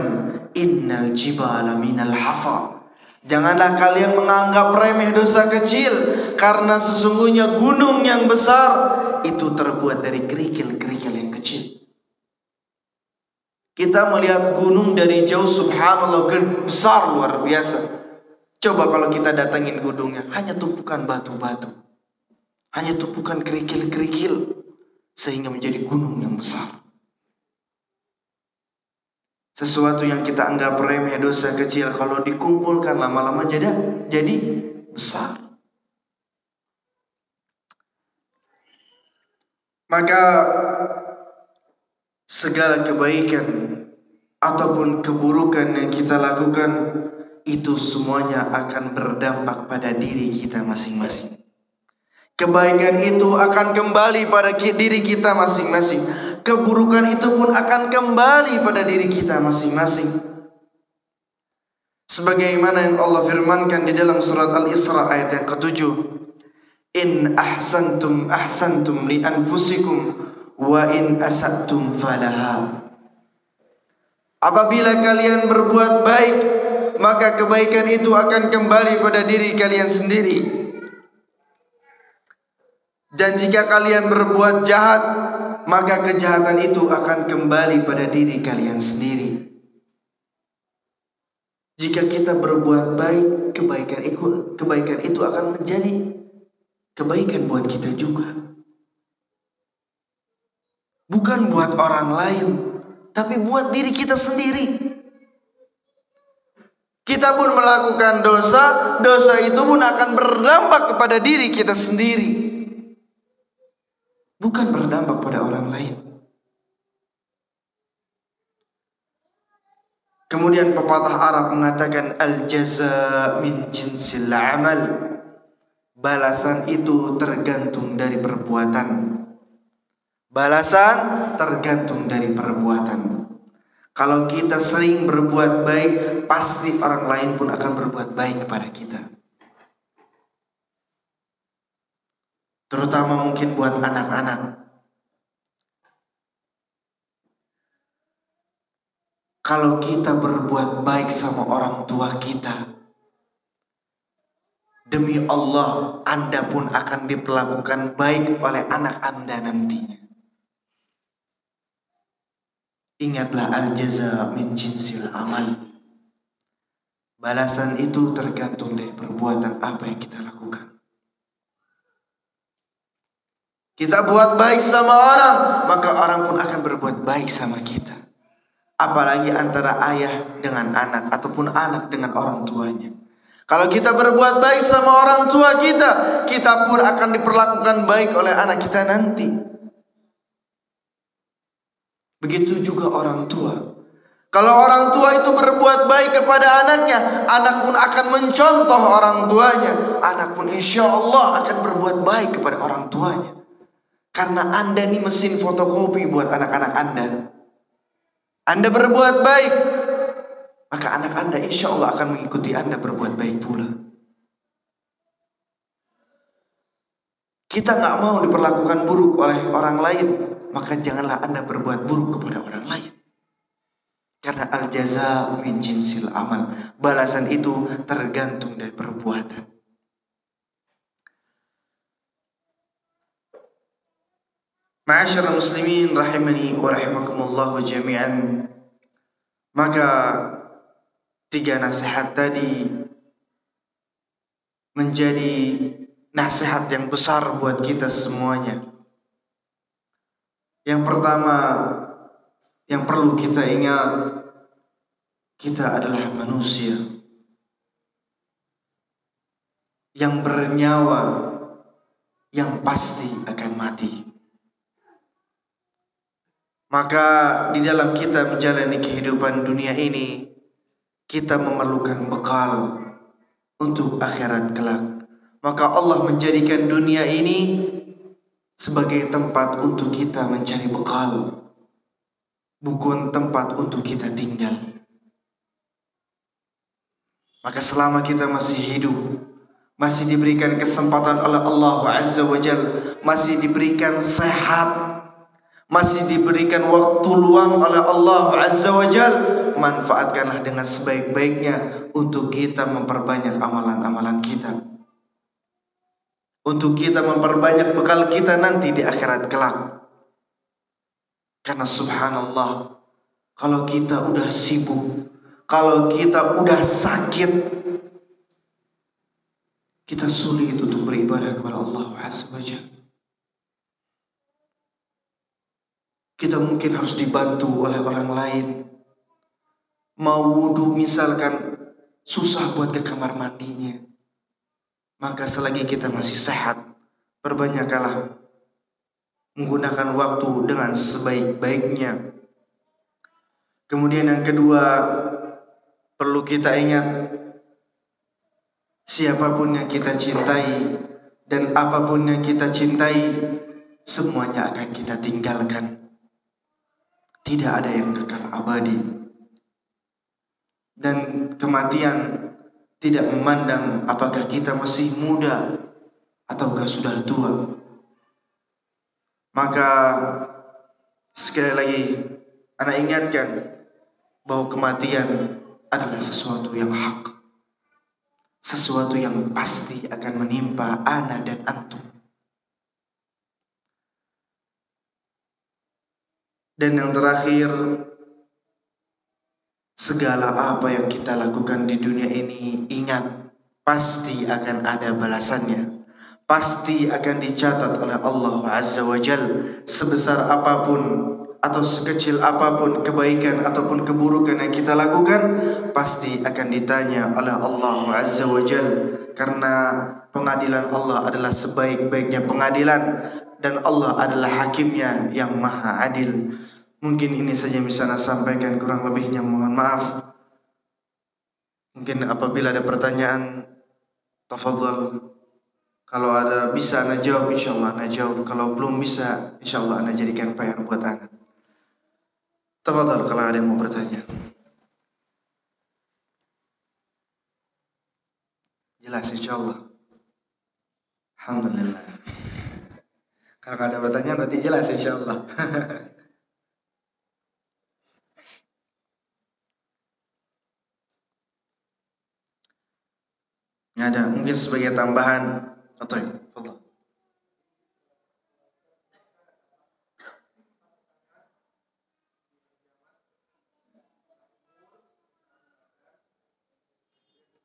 innal jibala minal hasa. Janganlah kalian menganggap remeh dosa kecil, karena sesungguhnya gunung yang besar itu terbuat dari kerikil-kerikil yang kecil. Kita melihat gunung dari jauh, subhanallah, besar luar biasa. Coba kalau kita datangin gunungnya, hanya tumpukan batu-batu, hanya tumpukan kerikil-kerikil, sehingga menjadi gunung yang besar. Sesuatu yang kita anggap remeh, dosa kecil, kalau dikumpulkan lama-lama jadi besar. Maka segala kebaikan ataupun keburukan yang kita lakukan itu semuanya akan berdampak pada diri kita masing-masing. Kebaikan itu akan kembali pada diri kita masing-masing. Keburukan itu pun akan kembali pada diri kita masing-masing. Sebagaimana yang Allah firmankan di dalam surat Al-Isra ayat yang ke-7. In ahsantum ahsantum li anfusikum wa in asa'tum falaha. Apabila kalian berbuat baik, maka kebaikan itu akan kembali pada diri kalian sendiri. Dan jika kalian berbuat jahat, maka kejahatan itu akan kembali pada diri kalian sendiri. Jika kita berbuat baik, kebaikan itu akan menjadi kebaikan buat kita juga. Bukan buat orang lain, tapi buat diri kita sendiri. Kita pun melakukan dosa, dosa itu pun akan berdampak kepada diri kita sendiri, bukan berdampak pada orang lain. Kemudian pepatah Arab mengatakan al-jaza min jinsil amal. Balasan itu tergantung dari perbuatan. Balasan tergantung dari perbuatan. Kalau kita sering berbuat baik, pasti orang lain pun akan berbuat baik kepada kita. Terutama mungkin buat anak-anak. Kalau kita berbuat baik sama orang tua kita, demi Allah, Anda pun akan diperlakukan baik oleh anak Anda nantinya. Ingatlah al-jaza min jinsil amal. Balasan itu tergantung dari perbuatan apa yang kita lakukan. Kita buat baik sama orang, maka orang pun akan berbuat baik sama kita. Apalagi antara ayah dengan anak, ataupun anak dengan orang tuanya. Kalau kita berbuat baik sama orang tua kita, kita pun akan diperlakukan baik oleh anak kita nanti. Begitu juga orang tua. Kalau orang tua itu berbuat baik kepada anaknya, anak pun akan mencontoh orang tuanya. Anak pun insya Allah akan berbuat baik kepada orang tuanya. Karena Anda ini mesin fotokopi buat anak-anak Anda. Anda berbuat baik, maka anak Anda insya Allah akan mengikuti Anda berbuat baik pula. Kita gak mau diperlakukan buruk oleh orang lain, maka janganlah Anda berbuat buruk kepada orang lain. Karena al-jazaa min jinsil amal. Balasan itu tergantung dari perbuatan. Ma'asyiral muslimin rahimani wa rahimakumullah jami'an. Maka 3 nasihat tadi menjadi nasihat yang besar buat kita semuanya. Yang pertama yang perlu kita ingat, kita adalah manusia yang bernyawa, yang pasti akan mati. Maka di dalam kita menjalani kehidupan dunia ini, kita memerlukan bekal untuk akhirat kelak. Maka Allah menjadikan dunia ini sebagai tempat untuk kita mencari bekal, bukan tempat untuk kita tinggal. Maka selama kita masih hidup, masih diberikan kesempatan oleh Allah Azza wa Jalla, masih diberikan sehat, masih diberikan waktu luang oleh Allah Azza wa Jalla, manfaatkanlah dengan sebaik-baiknya untuk kita memperbanyak amalan-amalan kita, untuk kita memperbanyak bekal kita nanti di akhirat kelak. Karena subhanallah, kalau kita udah sibuk, kalau kita udah sakit, kita sulit untuk beribadah kepada Allah Azza wa Jalla. Kita mungkin harus dibantu oleh orang lain. Mau wudu misalkan, susah buat ke kamar mandinya. Maka selagi kita masih sehat, perbanyaklah menggunakan waktu dengan sebaik-baiknya. Kemudian yang kedua, perlu kita ingat, siapapun yang kita cintai dan apapun yang kita cintai, semuanya akan kita tinggalkan. Tidak ada yang kekal abadi. Dan kematian tidak memandang apakah kita masih muda ataukah sudah tua. Maka sekali lagi ana ingatkan bahwa kematian adalah sesuatu yang hak, sesuatu yang pasti akan menimpa ana dan antum. Dan yang terakhir, segala apa yang kita lakukan di dunia ini, ingat, pasti akan ada balasannya. Pasti akan dicatat oleh Allah Azza wa Jalla. Sebesar apapun atau sekecil apapun kebaikan ataupun keburukan yang kita lakukan, pasti akan ditanya oleh Allah Azza wa Jalla. Karena pengadilan Allah adalah sebaik-baiknya pengadilan, dan Allah adalah hakimnya yang maha adil. Mungkin ini saja bisa saya sampaikan, kurang lebihnya mohon maaf. Mungkin apabila ada pertanyaan, tafadhal. Kalau ada bisa ana jawab, insyaallah ana jawab. Kalau belum bisa, insyaallah ana jadikan PR buat ana. Tafadhal kalau ada yang mau bertanya. Jelas insyaallah. Alhamdulillah. Kalau ada pertanyaan berarti jelas insyaallah. Ya ada, mungkin sebagai tambahan atau ya, fadhal.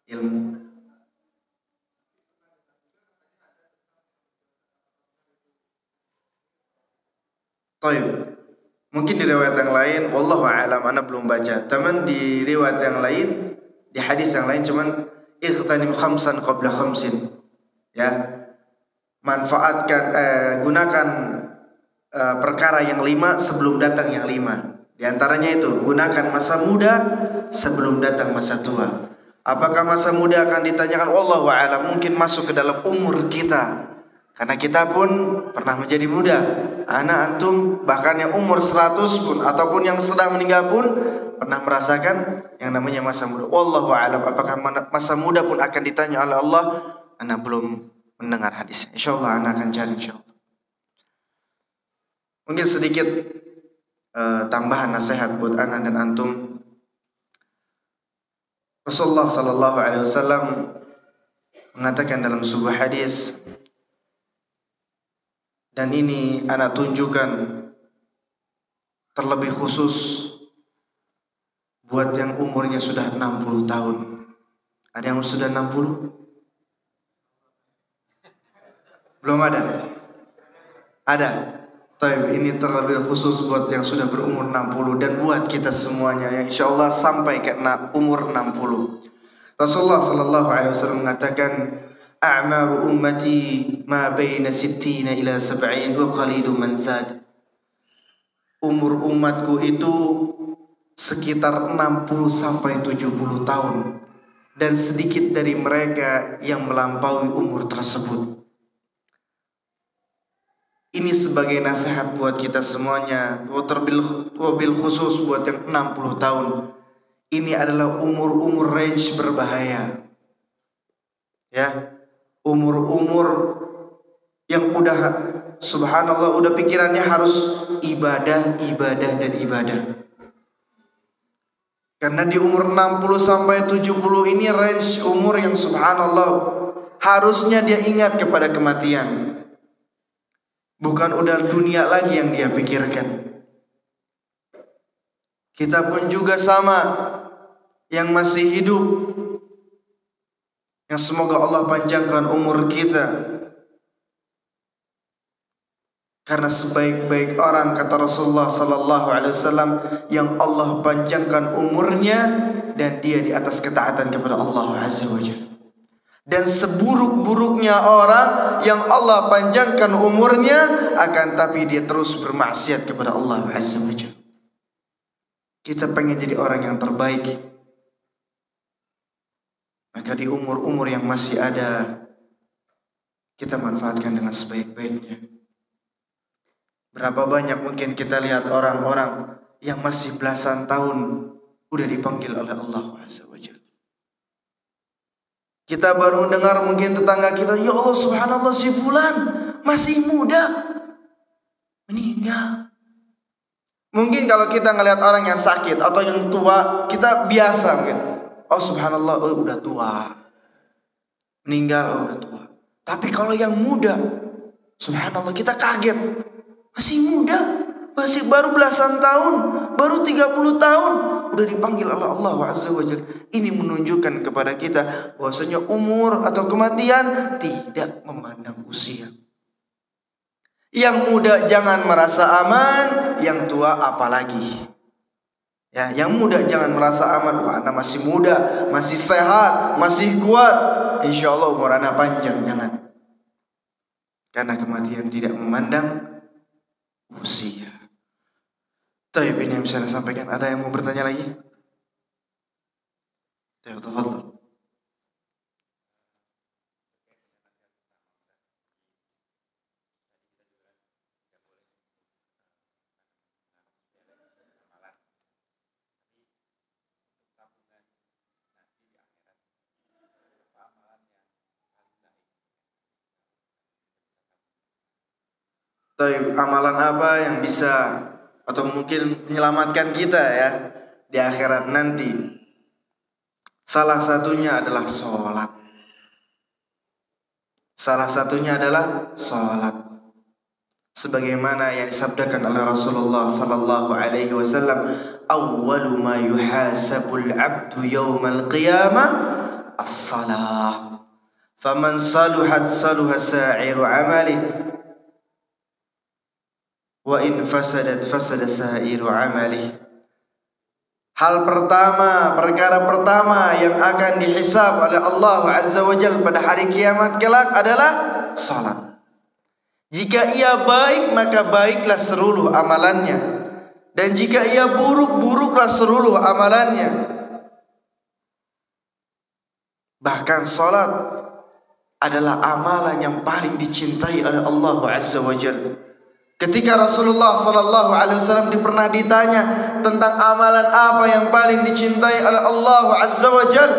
Ilmu. Taib. Mungkin di riwayat yang lain, wallahu a'lam, ana belum baca. Teman di riwayat yang lain, di hadis yang lain cuman ightanim khamsan qabla khamsin. Ya. Manfaatkan gunakan perkara yang 5 sebelum datang yang 5. Di antaranya itu, gunakan masa muda sebelum datang masa tua. Apakah masa muda akan ditanyakan? Wallahu a'lam, mungkin masuk ke dalam umur kita. Karena kita pun pernah menjadi muda. Anak antum bahkan yang umur 100 pun ataupun yang sedang meninggal pun pernah merasakan yang namanya masa muda. Wallahu a'lam, apakah masa muda pun akan ditanya oleh Allah? Ana belum mendengar hadis. Insyaallah ana akan cari insyaallah. Mungkin sedikit tambahan nasihat buat ana dan antum. Rasulullah sallallahu alaihi wasallam mengatakan dalam sebuah hadis, dan ini ana tunjukkan terlebih khusus buat yang umurnya sudah 60 tahun. Ada yang sudah 60? Belum ada? Ada? Tapi ini terlebih khusus buat yang sudah berumur 60 dan buat kita semuanya yang insyaallah sampai ke umur 60. Rasulullah sallallahu alaihi wasallam mengatakan, a'maru ummati ma baina 60 ila 70 wa qalilu man zad. Umur umatku itu sekitar 60 sampai 70 tahun dan sedikit dari mereka yang melampaui umur tersebut. Ini sebagai nasihat buat kita semuanya, wabil khusus buat yang 60 tahun. Ini adalah umur-umur range berbahaya. Ya, umur-umur yang udah subhanallah udah pikirannya harus ibadah, ibadah dan ibadah. Karena di umur 60 sampai 70 ini range umur yang subhanallah harusnya dia ingat kepada kematian. Bukan udah dunia lagi yang dia pikirkan. Kita pun juga sama, yang masih hidup, yang semoga Allah panjangkan umur kita. Karena sebaik-baik orang, kata Rasulullah sallallahu alaihi wasallam, yang Allah panjangkan umurnya dan dia di atas ketaatan kepada Allah azza wajalla. Dan seburuk-buruknya orang yang Allah panjangkan umurnya akan tapi dia terus bermaksiat kepada Allah azza wajalla. Kita pengen jadi orang yang terbaik, maka di umur-umur yang masih ada kita manfaatkan dengan sebaik-baiknya. Berapa banyak mungkin kita lihat orang-orang yang masih belasan tahun udah dipanggil oleh Allah azza wajalla. Kita baru dengar mungkin tetangga kita, ya Allah subhanallah si fulan masih muda meninggal. Mungkin kalau kita ngelihat orang yang sakit atau yang tua, kita biasa mungkin, oh subhanallah, oh udah tua, meninggal, oh udah tua. Tapi kalau yang muda, subhanallah kita kaget, masih muda, masih baru belasan tahun, baru 30 tahun udah dipanggil oleh Allah azza wajalla. Ini menunjukkan kepada kita bahwasanya umur atau kematian tidak memandang usia. Yang muda jangan merasa aman, yang tua apalagi. Ya, yang muda jangan merasa aman, wah anak masih muda, masih sehat, masih kuat, insyaallah umur anak panjang, jangan. Karena kematian tidak memandang usia. Taib, ini yang bisa saya sampaikan. Ada yang mau bertanya lagi? Ya, tafadhal. Taib, amalan apa yang bisa atau mungkin menyelamatkan kita ya di akhirat nanti? Salah satunya adalah sholat. Salah satunya adalah sholat. Sebagaimana yang disabdakan oleh Rasulullah sallallahu alaihi wasallam, awwalu ma yuhasabul 'abdu yaumal qiyamah as-shalah. Faman saluhat saluha sa'iru 'amalihi wa in fasadat fasada sa'iru 'amalihi. Hal pertama, perkara pertama yang akan dihisab oleh Allah azza wa jalla pada hari kiamat kelak adalah salat. Jika ia baik, maka baiklah seluruh amalannya. Dan jika ia buruk, buruklah seluruh amalannya. Bahkan salat adalah amalan yang paling dicintai oleh Allah Azza wa Jalla. Ketika Rasulullah SAW pernah ditanya tentang amalan apa yang paling dicintai oleh Allah Azza wa Jalla,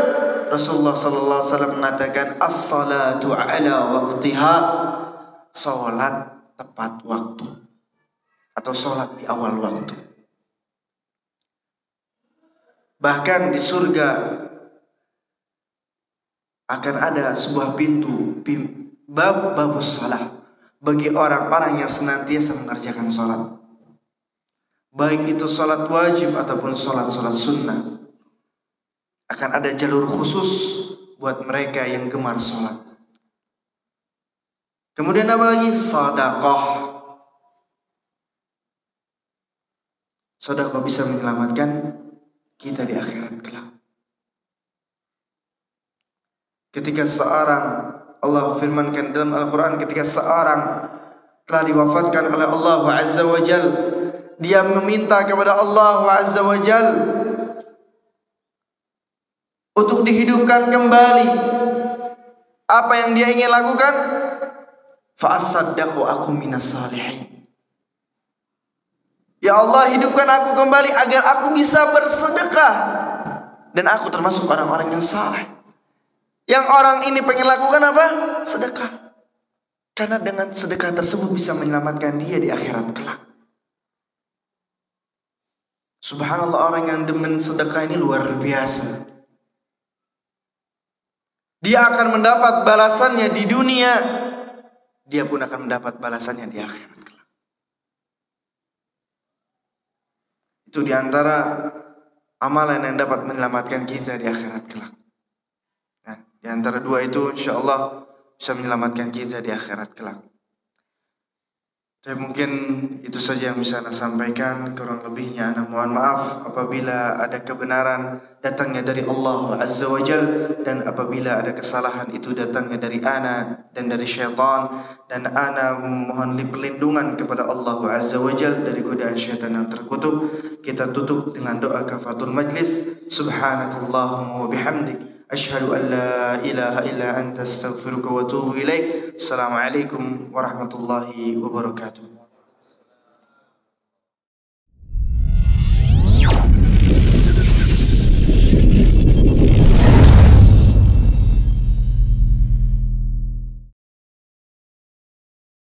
Rasulullah SAW mengatakan as-salatu ala waqtiha, salat tepat waktu atau salat di awal waktu. Bahkan di surga akan ada sebuah pintu, babus salah, bagi orang-orang yang senantiasa mengerjakan salat, baik itu salat wajib ataupun salat-salat sunnah. Akan ada jalur khusus buat mereka yang gemar salat. Kemudian apa lagi? Sedekah. Sedekah bisa menyelamatkan kita di akhirat kelak. Ketika seorang, Allah firmankan dalam Al-Quran, ketika seorang telah diwafatkan oleh Allah Azza wa Jal, dia meminta kepada Allah Azza wa Jal untuk dihidupkan kembali. Apa yang dia ingin lakukan? Fa'asaddaqu aku minas salihin. Ya Allah, hidupkan aku kembali agar aku bisa bersedekah dan aku termasuk orang-orang yang saleh. Yang orang ini pengen lakukan apa? Sedekah. Karena dengan sedekah tersebut bisa menyelamatkan dia di akhirat kelak. Subhanallah, orang yang demen sedekah ini luar biasa. Dia akan mendapat balasannya di dunia, dia pun akan mendapat balasannya di akhirat kelak. Itu diantara amalan yang dapat menyelamatkan kita di akhirat kelak. Nah, di antara dua itu insya Allah bisa menyelamatkan kita di akhirat kelak. Tapi mungkin itu saja yang bisa Ana sampaikan. Kurang lebihnya Ana mohon maaf apabila ada kebenaran datangnya dari Allah Azza wa Jal, dan apabila ada kesalahan itu datangnya dari Ana dan dari syaitan. Dan Ana mohon perlindungan kepada Allah Azza wa Jal dari godaan syaitan yang terkutuk. Kita tutup dengan doa kafaratul majlis. Subhanakallahumma wa bihamdik, asyhadu an la ilaha illa anta astaghfiruka wa atubu ilaik. Assalamualaikum warahmatullahi wabarakatuh.